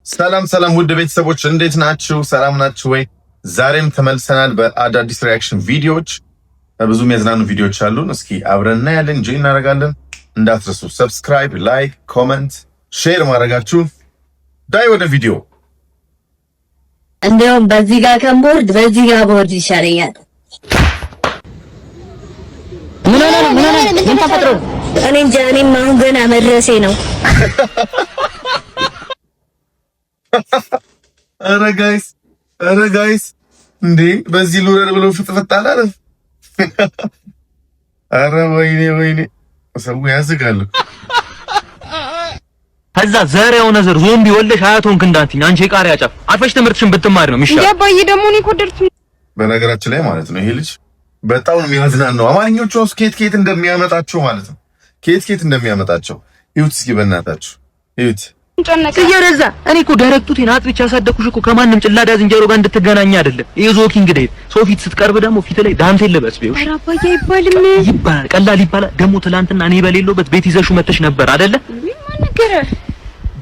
ሰላም ሰላም ውድ ቤተሰቦች እንዴት ናችሁ? ሰላም ናችሁ ወይ? ዛሬም ተመልሰናል በአዳዲስ ሪአክሽን ቪዲዮዎች። ብዙ የሚያዝናኑ ቪዲዮዎች አሉን። እስኪ አብረን እናያለን፣ እንጆይ እናደርጋለን። እንዳትረሱ ሰብስክራይብ፣ ላይክ፣ ኮመንት፣ ሼር ማድረጋችሁ። ዳይ ወደ ቪዲዮ። እንደውም በዚህ ጋር ከቦርድ በዚህ ጋር ቦርድ ይሻለኛል። ምን ተፈጥሮ? እኔ እንጃ። እኔም አሁን ገና መድረሴ ነው። ኧረ ጋይስ እንዴ በዚህ ሉረር ብሎ ፍጥፍጥ አላለ። ኧረ ወይኔ ሰው ያዝጋሉ። ከዛ ዘር የሆነ ዘር ዞምቢ ወለሽ አያቶን ክንዳንቲኝ አንቺ ቃሪያ ጫፍ አርፈሽ ትምህርትሽን ብትማሪ ነው የሚሻለው። ያባዬ ደግሞ እኔ እኮ ደርኩ። በነገራችን ላይ ማለት ነው ይሄ ልጅ በጣም ነው የሚያዝናናው። አማርኞቹ ውስጥ ኬት እንደሚያመጣቸው ማለት ነው ኬት እንደሚያመጣቸው ይሁት። እስኪ በእናታችሁ ይሁት ሲየረዛ እኔ እኮ ደረቅቱቴን አጥብቼ ያሳደኩሽ እኮ ከማንም ጭላዳ ዝንጀሮ ጋር እንድትገናኝ አይደለም። ይዞኪ እንግዲህ ሰው ፊት ስትቀርብ ደግሞ ፊት ላይ ዳንቴል ለበስ ቢውሽ አራባዬ ይባላል ቀላል ይባላል። ደግሞ ትላንትና እኔ በሌለውበት ቤት ይዘሽው መተሽ ነበር አይደለ? ማን ነገረ?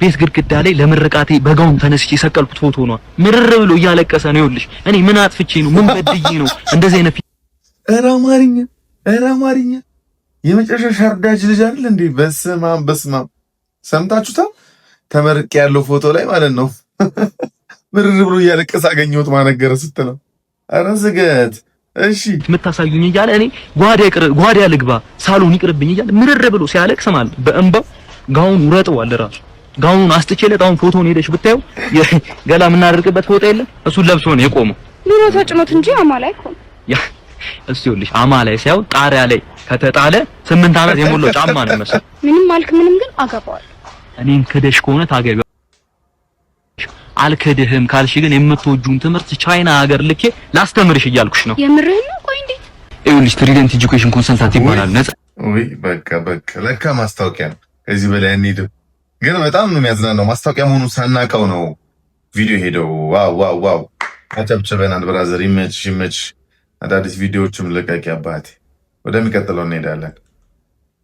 ቤት ግድግዳ ላይ ለምርቃቴ በጋውን ተነስቼ የሰቀልኩት ፎቶ ነው። ምርር ብሎ እያለቀሰ ነው። ይኸውልሽ እኔ ምን አጥፍቼ ነው ምን በድዬ ነው እንደዚህ አይነት ኧረ አማርኛ የመጨረሻ ሻርዳጅ ልጅ አይደል እንዴ? በስማም ሰምታችሁታል? ተመርቄ ያለው ፎቶ ላይ ማለት ነው ምርር ብሎ እያለቀሰ አገኘሁት ማነገረ ስትለው ኧረ ዝገት እሺ የምታሳዩኝ እያለ እኔ ጓዳ ልግባ ሳሎን ይቅርብኝ እያለ ምርር ብሎ ሲያለቅስ ማለት በእንባው ጋውን ውረጠዋል። ራሱ ጋውኑን አስጥቼለት አሁን ፎቶውን ሄደሽ ብታዩ ገላ የምናደርግበት ፎቶ የለም እሱን ለብሶ ነው የቆመው። ኑሮ ተጭኖት እንጂ አማላይ እኮ ያ እሱ ይኸውልሽ አማላይ ሳይሆን ጣሪያ ላይ ከተጣለ 8 ዓመት የሞላው ጫማ ነው መሰል። ምንም አልክ ምንም ግን አገባዋለሁ። እኔን ክደሽ ከሆነ ታገቢው። አልክድህም ካልሽ ግን የምትወጁን ትምህርት ቻይና ሀገር ልኬ ላስተምርሽ እያልኩሽ ነው። የምርህን ነው? ቆይ እንዴት? ይኸውልሽ ትሪደንት ኤጁኬሽን ኮንሰልታንት ይባላል። ነፃ ወይ በቃ ለካ ማስታወቂያ ነው። ከዚህ በላይ እንሂድ። ግን በጣም ነው የሚያዝናናው። ማስታወቂያ መሆኑን ሳናውቀው ነው ቪዲዮ ሄደው። ዋው አጨብጭበናል። ብራዘር ይመችሽ። አዳዲስ ቪዲዮዎችም ልቀቂ አባቴ። ወደሚቀጥለው እንሄዳለን።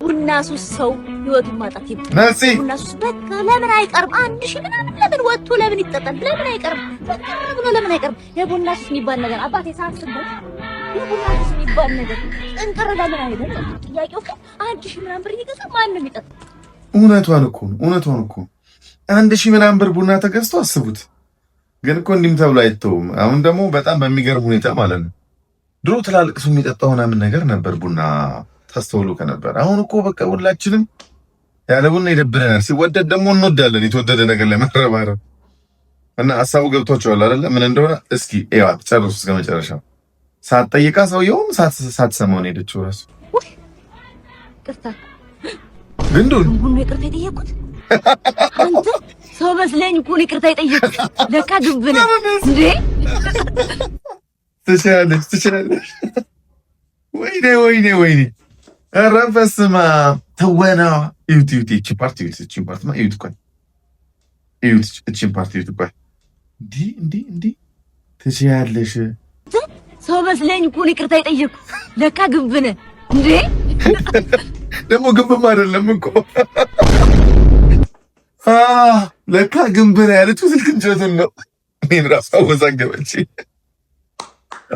ቡና ሱስ ሰው ህይወቱን ማጣት ይብጣ። ቡና ሱስ በቃ ለምን አይቀርም? 1000 ምናምን ለምን ወጥቶ ለምን ይጠጣል? ለምን አይቀርም? በቃ ብሎ ለምን አይቀርም? የቡና ሱስ የሚባል ነገር አባቴ ሳስበው የቡና ሱስ የሚባል ነገር እንቅር ለምን አይደለም? ጥያቄው እኮ 1000 ምናምን ብር ይገዛ ማን ነው የሚጠጣ? እውነቷን እኮ 1000 ምናምን ብር ቡና ተገዝቶ አስቡት። ግን እኮ እንዲህም ተብሎ አይተውም። አሁን ደግሞ በጣም በሚገርም ሁኔታ ማለት ነው ድሮ ትላልቅ ሰው የሚጠጣው ምናምን ነገር ነበር ቡና ታስተውሉ ከነበር። አሁን እኮ በቃ ሁላችንም ያለ ቡና ይደብረናል። ሲወደድ ደግሞ እንወዳለን። የተወደደ ነገር ለመረባረብ እና ሀሳቡ ገብቷቸዋል አይደለ? ምን እንደሆነ እስኪ እዩት፣ ጨርሱ እስከ መጨረሻው። ሳትጠይቃ ሰውየውም ሳትሰማው ነው ሄደችው ራሱ። ቅርታ ግንዱን ሁሉ ይቅርታ የጠየቁት አንተ ሰው መስለኝ እኮ ነው ይቅርታ የጠየቁት። ለካ ግብነ እንዴ! ትችላለች። ወይኔ ኧረ በስመ አብ ተወና። እዩት እቺን ፓርቲ ቆይ እንዲህ ትችያለሽ። ሰው መስለኝ እኮ ነው ይቅርታ የጠየቁት። ለካ ግብነ እንዴ! ደግሞ ግብም አይደለም እኮ ለካ ግንብን ያለችው ስልክ እንጨቱን ነው። እኔን ራሱ አወዛገበች።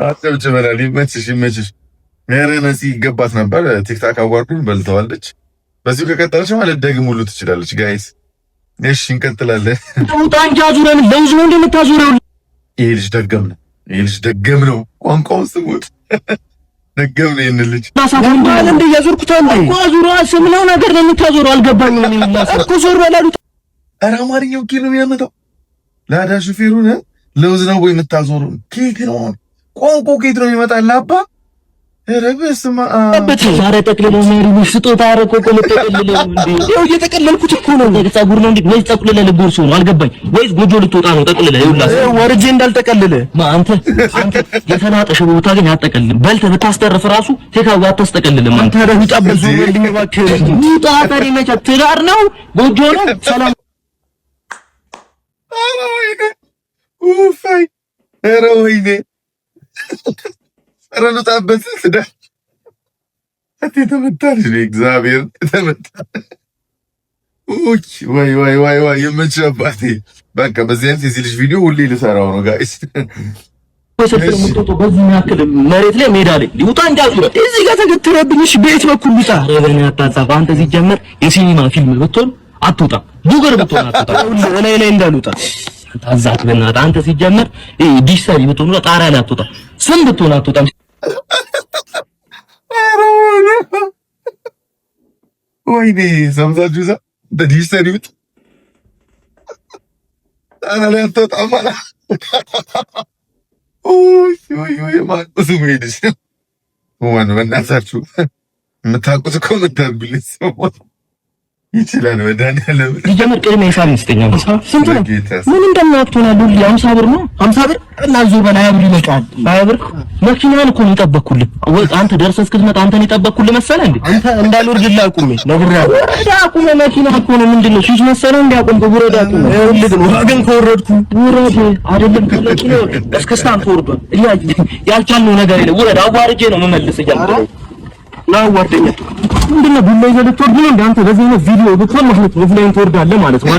አጨብጭበናል። ይመችሽ። ኧረ ነፂ ይገባት ነበር። ቲክታክ አዋርዱን በልተዋለች። በዚሁ ከቀጠለች ማለት ደግም ሁሉ ትችላለች። ጋይስ እሺ እንቀጥላለን። ጣንጃ ዙረን ለውዝ ነው እንደምታዞረው። ይሄ ልጅ ደገም ነው። ቋንቋውን ስሙት። ደገም ነው ይሄን ልጅ ታሳፈን ባለ እንደ ያዞርኩት አንዴ ቋዙራ ስምነው ነገር ነው የምታዞረው። አልገባኝም እኔ ላስ እኮ ዞር በላሉት። ኧረ አማርኛው ኪሎ ነው የሚያመጣው። ላዳ ሹፌሩን ለውዝ ነው ወይ የምታዞረው? ኬክ ነው ቋንቋው ኬክ ነው የሚመጣልህ አባ። ኧረ በስመ አብ ዛሬ ጠቅልለው ነው ስጦታ አረቆ ቆለጠቅልለው እንዴ! ይኸው እየጠቀለልኩት እኮ ነው። ፀጉር ነው እንዴ? ወይ ጠቅልለ ልጎርሱ ነው አልገባኝ። ወይስ ጎጆ ልትወጣ ነው ጠቅልለ? ይኸውልህ ወርጄ እንዳልጠቀልለ አንተ የተናጠሽ ቦታ ግን አትጠቀልልም። በልተህ ብታስተርፍ ራሱ ቴካው አታስጠቀልልም። አንተ ረሁጣ በዙልኝ እባክህ። ውጣ ታሪ መቼ ትዳር ነው ጎጆ ነው ሰላም። ኧረ ወይኔ ረሉጣበት ትዳር የተመታልሽ ነው። እግዚአብሔር የተመታ ወይ የምንጨባቴ በቃ በዚህ አይነት የዚህ ልጅ ቪዲዮ ሁሌ ልሰራው ነው ጋይስ። ወሰፈረ ሙቶቶ በዚህ ያክል መሬት ላይ ሜዳ ላይ ይውጣ እንዳልኩ እዚህ ጋር ተገትረብኝሽ ቤት በኩል ይጣ ረበና ያጣጻፋ አንተ ሲጀመር የሲኒማ ፊልም ብትሆን አትውጣ ዱገር ብትሆን አትውጣ እኔ ላይ እንዳልውጣ ታዛት በእናትህ አንተ ሲጀመር ዲሽ ሰሪ ብትሆን ጣሪያ ላይ አትውጣ ስም ብትሆን አትውጣ። ወይኔ ሰምታችሁ ዛ ዲሽ ሰሪ ብትሆን ጣሪያ ላይ አትውጣ ማለት ማቁስ ሄድሽ ወን በእናታችሁ የምታውቁት እኮ የምታርጉልኝ ሰው ይችላል። መድኃኒዓለም ሊጀምር ቅድመ ሂሳብ ይስጠኛል። ስንት ነው? ምን እንደማትሆናሉ 50 ብር ነው 50 ብር እና ዞ በላይ ብር ይመጣል። 20 ብር መኪናን እኮ ነው የጠበቅኩልህ። አንተ ደርሰህ እስክትመጣ አንተን የጠበቅኩልህ መሰለህ እንዴ? አንተ እንዳልወርድልህ አቁሜ ነግሬሃለሁ። አቁሜ መኪና እኮ ነው ምንድነው ሺሽ መሰለህ እንዴ? አቁም ጉረዳ አቁም። ይኸውልህ ግን ዋገን ከወረድኩ ውረድ አይደለም ከመኪና እስከ ስታንት ወርዷል። ያልቻልነው ነገር የለም። ውረድ አዋርጄ ነው መመልስ እያልኩ ነው አዋርደኛ ምንድነው ቡላ ይዘህ ልትወርድ ነው እንደ አንተ በዚህ አይነት ቪዲዮ ብትሆን ማለት ነው ፍላይን ትወርዳለህ ማለት ነው።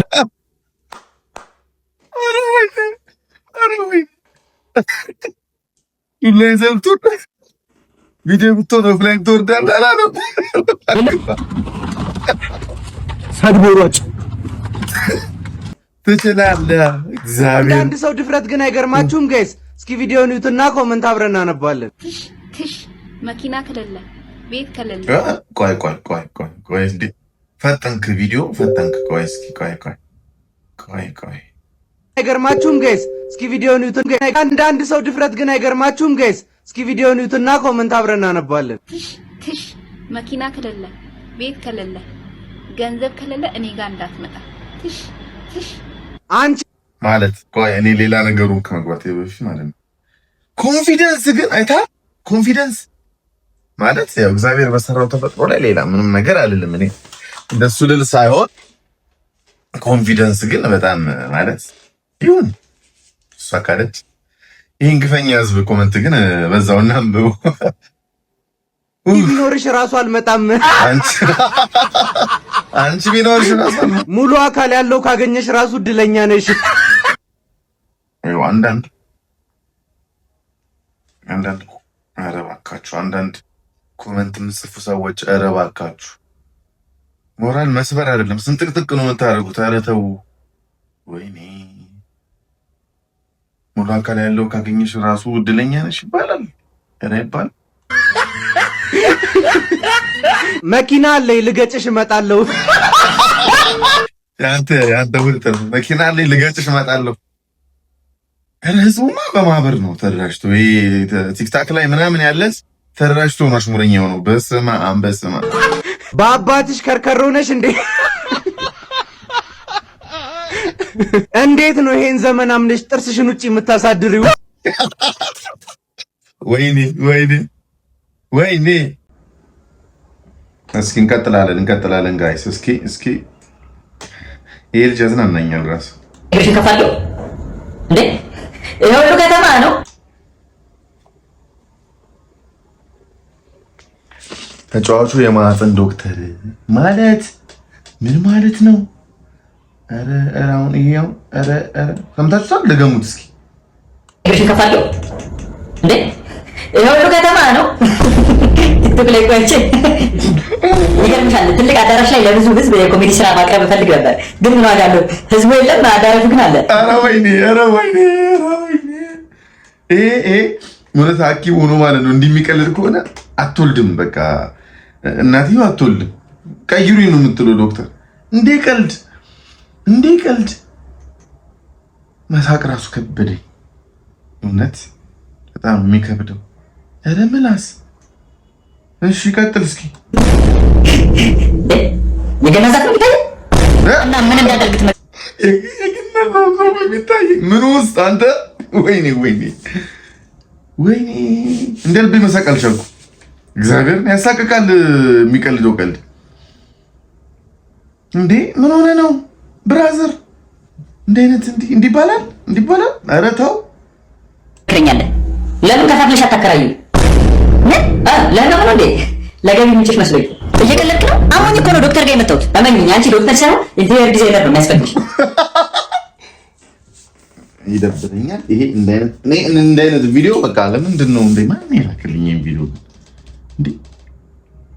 ቡላ ይዘህ ልትወርድ ቪዲዮ ብትሆን ፍላይን ትወርዳለህ አላለም። ሰድቦሮች ትችላለህ። እግዚአብሔር አንድ ሰው ድፍረት ግን አይገርማችሁም ጋይስ? እስኪ ቪዲዮውን እዩትና ኮመንት አብረን እናነባለን። ትሽ መኪና ከሌለ ቤት ከሌለ ቆይ እንዴ ፈጠንክ ቪዲዮ ፈጠንክ። ቆይ እስኪ ቆይ አይገርማችሁም ጋይስ? እስኪ ቪዲዮውን እዩትና አንድ ሰው ድፍረት ግን አይገርማችሁም ጋይስ? እስኪ ቪዲዮውን እዩትና ኮመንት አብረን እናነባለን። ትሽ መኪና ከሌለ ቤት ከሌለ ገንዘብ ከሌለ እኔ ጋር እንዳትመጣ። ትሽ አንቺ ማለት ቆይ እኔ ሌላ ነገሩን ከመግባቴ በፊት ማለት ነው ኮንፊደንስ ግን አይታ ኮንፊደንስ ማለት ያው እግዚአብሔር በሰራው ተፈጥሮ ላይ ሌላ ምንም ነገር አይደለም። እኔ እንደሱ ልል ሳይሆን ኮንፊደንስ ግን በጣም ማለት ይሁን እሷ ካለች ይሄን ግፈኛ ህዝብ ኮመንት ግን በዛውና አንብቦ ቢኖርሽ ራሱ አልመጣም። አንቺ ቢኖርሽ ራሱ ሙሉ አካል ያለው ካገኘሽ ራሱ እድለኛ ነሽ። አይው አንዳንድ ኧረ እባካችሁ አንዳንድ ኮመንት የምትጽፉ ሰዎች ኧረ እባካችሁ ሞራል መስበር አይደለም ስንጥቅጥቅ ነው የምታደርጉት። ኧረ ተው። ወይኔ ሙሉ አካል ያለው ካገኘሽ ራሱ እድለኛ ነሽ ይባላል። ኧረ ይባል መኪና አለኝ ልገጭሽ እመጣለሁ። ያንተ ውርጥ መኪና አለኝ ልገጭሽ እመጣለሁ። ኧረ ህዝቡማ በማህበር ነው ተደራጅቶ ቲክታክ ላይ ምናምን ያለስ ተደራጅቶ ነው አሽሙረኛው ነው። በስመ አብ በአባትሽ ከርከሮ ነሽ እንዴ? እንዴት ነው ይሄን ዘመን አምነሽ ጥርስሽን ውጪ የምታሳድሪው? ወይኔ እስኪ እንቀጥላለን ጋይስ። እስኪ ይሄ ልጅ ያዝናናኛል ራሱ እሺ ከፋለው እንዴ ይሄ ሁሉ ከተማ ነው። ተጫዋቹ የማህፀን ዶክተር ማለት ምን ማለት ነው? ኧረ አሁን ይሄው ኧረ ሰምታችኋል? ደገሙት እስኪ እሺ ከፋለው እንዴ ይሄ ሁሉ ከተማ ነው። ቲክቶክ ላይ ቆይቼ ይገርምሻል ትልቅ አዳራሽ ላይ ለብዙ ህዝብ የኮሜዲ ስራ ማቅረብ ፈልግ ነበር፣ ግን ምን ዋጋ አለው? ህዝቡ የለም፣ አዳራሹ ግን አለ። ኧረ ወይኔ ይሄ ማለት ሐኪም ሆኖ ማለት ነው። እንደሚቀልድ ከሆነ አትወልድም፣ በቃ እናትየው አትወልድም። ቀይሩኝ ነው የምትለው ዶክተር። እንዴ ቀልድ መሳቅ ራሱ ከበደኝ እውነት በጣም የሚከብደው። ኧረ ምላስ እሺ ቀጥል እስኪ። የገነዛት ነው የሚታየው እና ምን እንዳደርግ ምን ውስጥ አንተ ወይኔ እንደ ልቤ መሳቅ አልቻልኩም። እግዚአብሔርን ያሳቅቃል የሚቀልደው ቀልድ። እንዴ ምን ሆነ ነው ብራዘር? እንዲህ አይነት እንዲህ ይባላል? ኧረ ተው። ለምን ከፋፍለሽ አታከራዩ? ለምን ነው እንዴ? ለገቢ ምንጭሽ መስሎኝ እየቀለድክ ነው? አሁን እኮ ነው ዶክተር ጋር የመጣሁት። እመኚኝ፣ አንቺ ዶክተር ሳይሆን ኢንቴሪየር ዲዛይነር ነው የሚያስፈልግሽ። ይደብረኛል ይሄ እንደ አይነት ቪዲዮ። በቃ ለምንድን ነው እንደ ማን ይላክልኝ ይሄን ቪዲዮ እንዴ?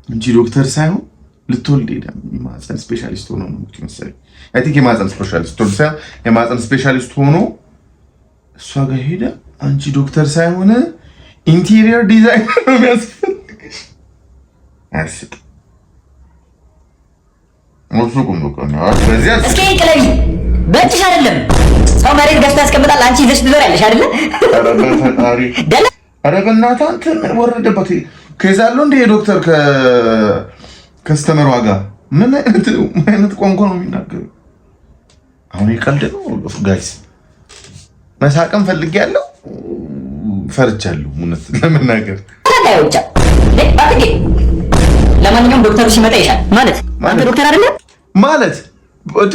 እንጂ ዶክተር ሳይሆን ልትወልድ ሄዳ የማህፀን ስፔሻሊስት ሆኖ ነው መሰለኝ። አይ ቲንክ የማህፀን ስፔሻሊስት ሆኖ ሳይሆን የማህፀን ስፔሻሊስት ሆኖ እሷ ጋር ሄዳ አንቺ ዶክተር ሳይሆን ኢንቴሪየር ዲዛይነር ነው የሚያስፈልግሽ። አስቅ ወፍቁም ነው ቆና በዚያ እስኪ ቅለቢ በእጅሽ አይደለም ሰው መሬት ገዝታ ያስቀምጣል። አንቺ ይዘሽ ትዞሪያለሽ አይደለ? ኧረ በፈጣሪ ኧረ በእናትህ አንተን ወረደበት ከዛለው እንደ ዶክተር ከስተመሯ ጋር ምን አይነት ቋንቋ ነው የሚናገረው? አሁን ይቀልድ ነው ጋይስ። መሳቅም ፈልጌያለሁ ፈርቻለሁ እውነት ለመናገር። ለማንኛውም ዶክተሩ ሲመጣ ይሻል ማለት አንተ ዶክተር አይደለም ማለት ወደ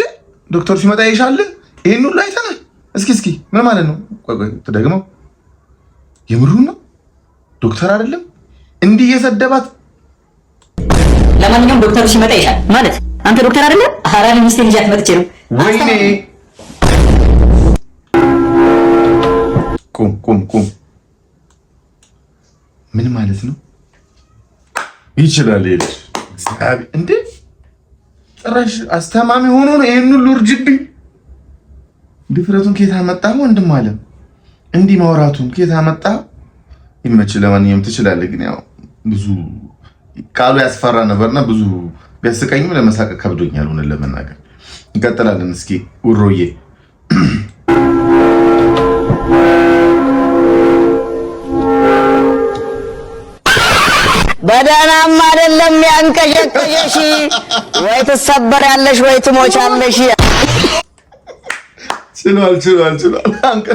ዶክተሩ ሲመጣ ይሻል። ይሄን ሁሉ አይተናል። እስኪ ምን ማለት ነው? ቆይ ተደግመው የምሩን ነው ዶክተር አይደለም እንዲህ እየሰደባት። ለማንኛውም ዶክተሩ ሲመጣ ይሻል ማለት አንተ ዶክተር አይደለም። አራሪ ሚስቴን ይዣት መጥቼ ነው። ወይኔ ቁም ምን ማለት ነው? ይችላል ልጅ እንዴ ጭራሽ አስተማሚ ሆኖ ነው ይሄን ሁሉ እርጅብኝ። ድፍረቱን ከየት አመጣህ ወንድም አለ እንዲህ ማውራቱን ከየት አመጣህ? ይመች። ለማንኛውም ትችላለህ፣ ግን ያው ብዙ ቃሉ ያስፈራ ነበርና ብዙ ቢያስቀኝም ለመሳቅ ከብዶኛል ሆነ ለመናገር። እንቀጥላለን። እስኪ ውሮዬ በደህናም አይደለም ያንቀሸቀሸሽ፣ ወይ ትሰበሪያለሽ ወይ ትሞቻለሽ። ችሏል አንቀ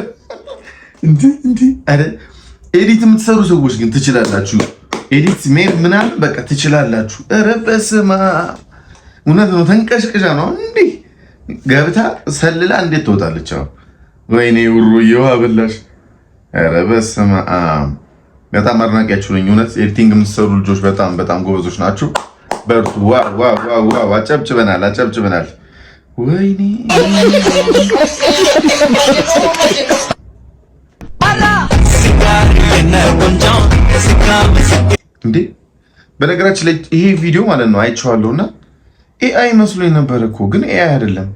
እንዴ አረ ኤዲት የምትሰሩ ሰዎች ግን ትችላላችሁ። ኤዲት ምናምን በቃ ትችላላችሁ። ኧረ በስመ አብ እውነት ነው። ተንቀሽቅሻ ነው እንዴ ገብታ ሰልላ እንዴት ትወጣለች? አሁን ወይኔ ውሩዬው አበላሽ። ኧረ በስመ አብ በጣም አድናቂያችሁ ነኝ እውነት። ኤዲቲንግ የምትሰሩ ልጆች በጣም ጎበዞች ናችሁ። በርቱ። ዋው አጨብጭበናል። ወይኔ እንዴ በነገራችን ላይ ይሄ ቪዲዮ ማለት ነው አይቼዋለሁና ኤአይ መስሎኝ ነበር እኮ ግን ኤአይ አይደለም።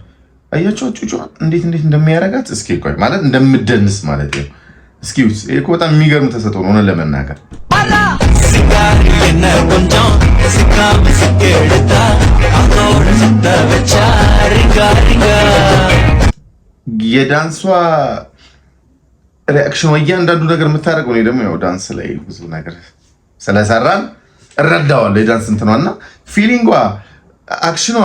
አያቸው ጩጩ እንዴት እንደሚያረጋት እስኪ ቆይ ማለት እንደምደንስ ማለት ነው። እስኪ ይሄ እኮ በጣም የሚገርም ተሰጥኦ ነው ለመናገር። የዳንሷ ሪአክሽን እያንዳንዱ ነገር የምታደርገው ነው። ደግሞ ያው ዳንስ ላይ ብዙ ነገር ስለሰራን እረዳዋለሁ። የዳንስ እንትኗና ፊሊንጓ፣ አክሽኗ፣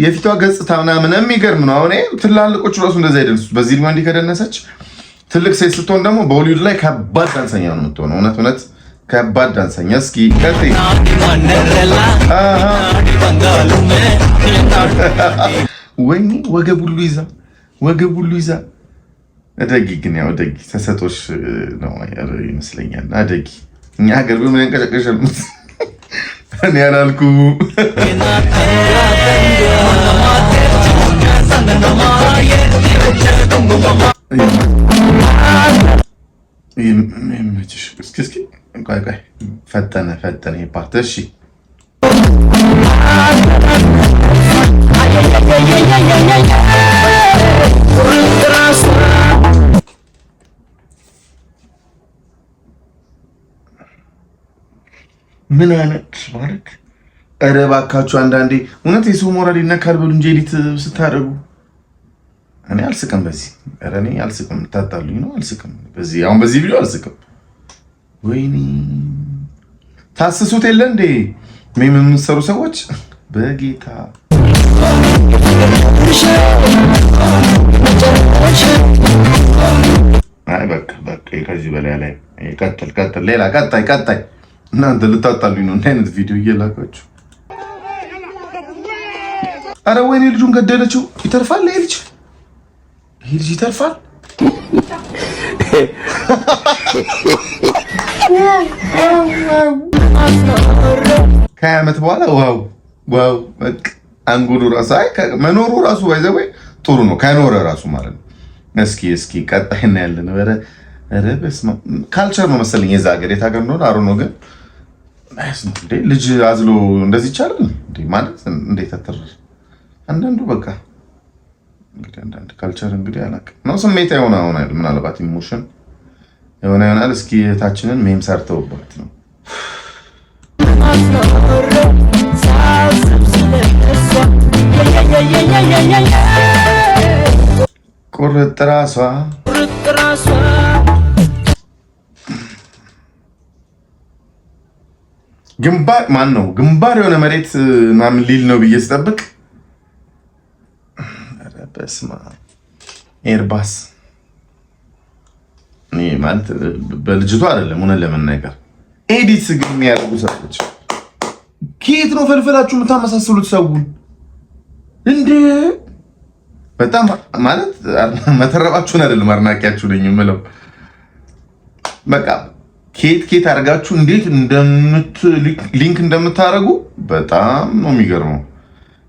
የፊቷ ገጽታ ምናምን የሚገርም ነው። አሁን ትላልቆቹ ራሱ እንደዛ አይደንሱ። በዚህ ልማ እንዲህ ከደነሰች ትልቅ ሴት ስትሆን ደግሞ በሆሊውድ ላይ ከባድ ዳንሰኛ ነው የምትሆነው። እውነት ከባድ ዳንሰኛ። እስኪ ቀጥይ። ወይኔ ወገብ ሁሉ ይዛ አደጊ ግን ያው አደጊ ተሰጦሽ ነው ይመስለኛል። አደጊ እኛ ሀገር ምን እንቀጨቀሻል? እኔ ያላልኩ ይመችሽ። እስኪ ቆይ ፈጠነ ይባርት። እሺ ምን አይነት ማለት ኧረ እባካችሁ አንዳንዴ እውነት የሰው ሞራል ይነካል በሉ እንጂ ኤዲት ስታደርጉ እኔ አልስቅም። በዚህ ኧረ እኔ አልስቅም። ታጣሉኝ ነው አልስቅም። በዚህ ቪዲዮ አልስቅም። ወይኔ ታስሱት የለ እንዴ ምን የምትሰሩ ሰዎች በጌታ አይ በቃ ከዚህ በላይ ላይ ቀጥል ሌላ ቀጣይ እናንተ ልታጣሉኝ ነው እንደ አይነት ቪዲዮ እየላካችሁ። አረ ወይኔ ልጁን ገደለችው። ይተርፋል ይሄ ልጅ ይተርፋል። ከዓመት በኋላ ዋው አንጉሉ ራሱ መኖሩ ራሱ ባይዘው ጥሩ ነው ከኖረ ራሱ ማለት ነው። እስኪ ቀጣይ እናያለን። ኧረ በስመ አብ ካልቸር ነው መሰለኝ የዛ ሀገር የት ሀገር እንደሆነ አሮ ነው ግን ልጅ አዝሎ እንደዚህ ይቻላል እንዴ? ማለት እንዴት አተረፈ አንዳንዱ በቃ እንግዲህ አንዳንድ ካልቸር እንግዲህ አላውቅም ነው ስሜት የሆነ አይደል? ምናልባት ኢሞሽን የሆነ ይሆናል። እስኪ እህታችንን ሜም ሰርተውባት ነው ቁርጥ ራሷ ግንባር ማን ነው ግንባር የሆነ መሬት ምናምን ሊል ነው ብዬ ስጠብቅ በስማ ኤርባስ ማለት በልጅቷ አይደለም ሆነ ለመናገር ኤዲት ግን የሚያደርጉ ሰዎች ከየት ነው ፈልፈላችሁ የምታመሳስሉት ሰውን እንዴ? በጣም ማለት መተረባችሁን አይደለም አድናቂያችሁ ነኝ የምለው በቃ ኬት አድርጋችሁ እንዴት ሊንክ እንደምታደርጉ በጣም ነው የሚገርመው።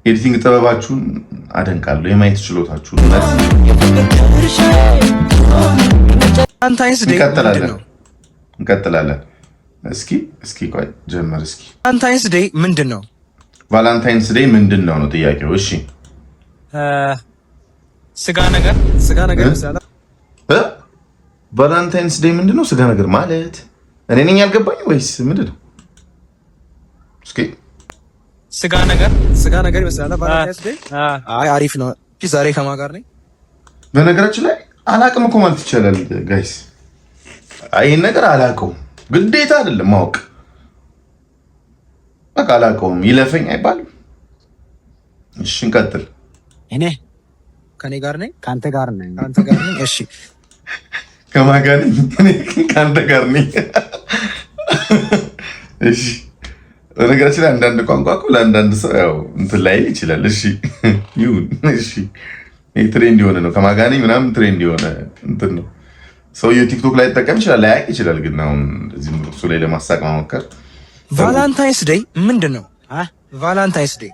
ኤዲቲንግ ጥበባችሁን አደንቃለሁ። የማየት ችሎታችሁ እንቀጥላለን። እስኪ ቆይ ጀመር። እስኪ ቫላንታይንስ ዴይ ምንድን ነው? ቫላንታይንስ ዴይ ምንድን ነው ጥያቄው? እሺ ስጋ ነገር ይመስላል። ቫላንታይንስ ዴይ ምንድን ነው? ስጋ ነገር ማለት እኔ ነኝ ያልገባኝ ወይስ ምንድን ነው? እስኪ ስጋ ነገር ይመስላል። ቫላንታይንስ ዴይ አሪፍ ነው። ዛሬ ከማን ጋር ነኝ? በነገራችን ላይ አላቅም እኮ ማለት ይቻላል ጋይስ። ይሄን ነገር አላውቀውም፣ ግዴታ አይደለም ማወቅ። በቃ አላውቀውም፣ ይለፈኝ አይባልም። እሺ እንቀጥል። እኔ ከኔ ጋር ነኝ፣ ካንተ ጋር ነኝ። እሺ ከማን ጋር ነኝ? እኔ ካንተ ጋር ነኝ። እሺ በነገራችን ላይ አንዳንድ ቋንቋ እኮ ለአንዳንድ ሰው ያው እንትን ላይ ይችላል። እሺ ይሁን። እሺ ትሬንድ የሆነ ነው ከማን ጋር ነኝ ምናምን ትሬንድ የሆነ እንትን ነው። ሰውዬው ቲክቶክ ላይ ይጠቀም ይችላል፣ ላያውቅ ይችላል። ግን አሁን እዚህ እሱ ላይ ለማሳቅ መሞከር። ቫላንታይንስ ዴይ ምንድን ነው? ቫላንታይንስ ዴይ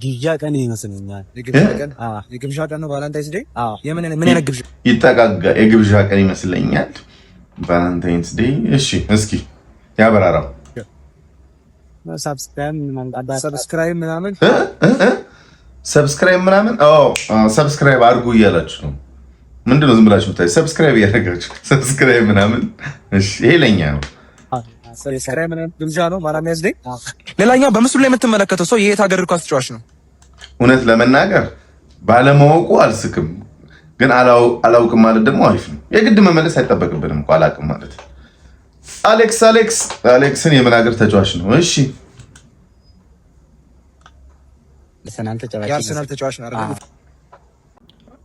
ግብዣ ቀን ይመስለኛል። የግብዣ ቀን ነው ቫላንታይንስ ዴይ። ምን አይነት ግብዣ? ይጠጋጋ የግብዣ ቀን ይመስለኛል ቫላንታይንስ ዴይ። እሺ እስኪ ያበራራው። ሰብስክራይብ ምናምን ሰብስክራይብ አድርጉ እያላችሁ ነው። ምንድነው ዝም ብላችሁ ብታይ ሰብስክራይብ እያደረጋችሁ ሰብስክራይብ ምናምን። እሺ ይሄ ለኛ ነው። ሰብስክራይብ ምናምን ግብዣ ነው ቫላንታይንስ ዴይ። ሌላኛው በምስሉ ላይ የምትመለከተው ሰው የት ሀገር ኳስ ተጫዋች ነው? እውነት ለመናገር ባለማወቁ አልስክም፣ ግን አላውቅም ማለት ደግሞ አሪፍ ነው። የግድ መመለስ አይጠበቅብንም እኮ አላውቅም ማለት። አሌክስን የምን ሀገር ተጫዋች ነው? እሺ የአርሰናል ተጫዋች ነው አይደል?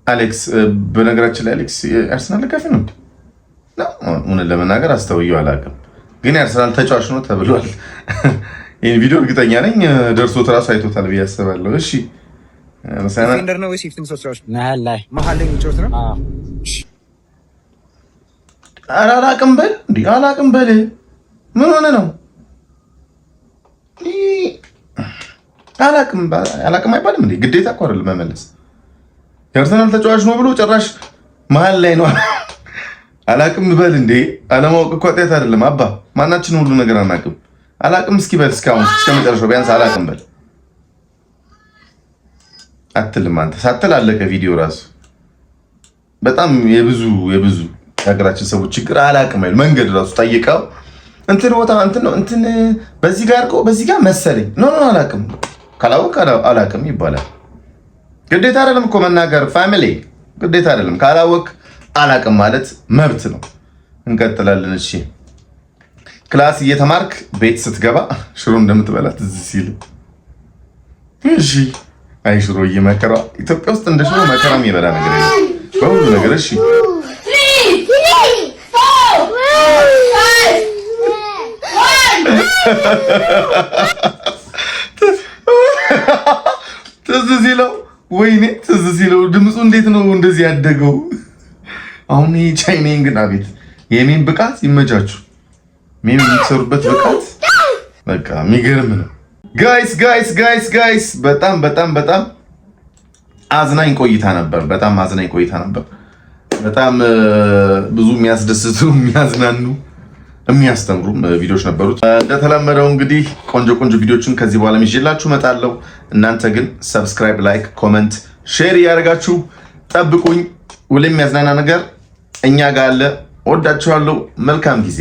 አሌክስ በነገራችን ላይ አሌክስ የአርሰናል ደጋፊ ነው። እውነት ለመናገር አስተውየው አላውቅም፣ ግን የአርሰናል ተጫዋች ነው ተብሏል። ይህን ቪዲዮ እርግጠኛ ነኝ ደርሶት እራሱ አይቶታል ብዬ አስባለሁ። እሺ ዲፌንደር ነው ወይስ የፊት ተጫዋች? መሀል ላይ የሚጫወት ነው። ኧረ አላውቅም በል እንዴ! አላውቅም በል ምን ሆነ ነው? አላውቅም አይባልም እንዴ? ግዴታ እኮ አይደለም መመለስ። የአርሰናል ተጫዋች ነው ብሎ ጭራሽ መሀል ላይ ነው አላውቅም በል እንዴ! አለማወቅ እኮ ኃጢአት አይደለም አባ። ማናችንም ሁሉ ነገር አናውቅም። አላውቅም እስኪ በል እስካሁን እስከ መጨረሻው ቢያንስ አላውቅም በል አትልም አንተ። ሳትል አለቀ ቪዲዮ ራሱ። በጣም የብዙ የሀገራችን ሰዎች ችግር አላውቅም አይደል? መንገድ ራሱ ጠይቀው እንትን ቦታ እንትን ነው እንትን በዚህ ጋር መሰለኝ ኖ አላውቅም። ካላወቅ አላውቅም ይባላል። ግዴታ አይደለም እኮ መናገር ፋሚሊ፣ ግዴታ አይደለም። ካላወቅ አላውቅም ማለት መብት ነው። እንቀጥላለን። እሺ ክላስ እየተማርክ ቤት ስትገባ ሽሮ እንደምትበላ ትዝ ሲል፣ እሺ አይ ሽሮ እየመከራ ኢትዮጵያ ውስጥ እንደ ሽሮ መከራ የሚበላ ነገር የለም በሁሉ ነገር። እሺ ትዝ ሲለው ወይኔ ትዝ ሲለው ድምፁ እንዴት ነው እንደዚህ ያደገው? አሁን ይሄ ቻይናን ግን አቤት የሜን ብቃት ይመቻችሁ። ሜን የሚሰሩበት ብቃት በቃ የሚገርም ነው። ጋይስ በጣም አዝናኝ ቆይታ ነበር። በጣም ብዙ የሚያስደስቱ የሚያዝናኑ የሚያስተምሩ ቪዲዮዎች ነበሩት። እንደተለመደው እንግዲህ ቆንጆ ቪዲዮዎችን ከዚህ በኋላ ይዤላችሁ እመጣለሁ። እናንተ ግን ሰብስክራይብ፣ ላይክ፣ ኮመንት፣ ሼር እያደረጋችሁ ጠብቁኝ። ሁሌም የሚያዝናና ነገር እኛ ጋር አለ። ወዳችኋለሁ። መልካም ጊዜ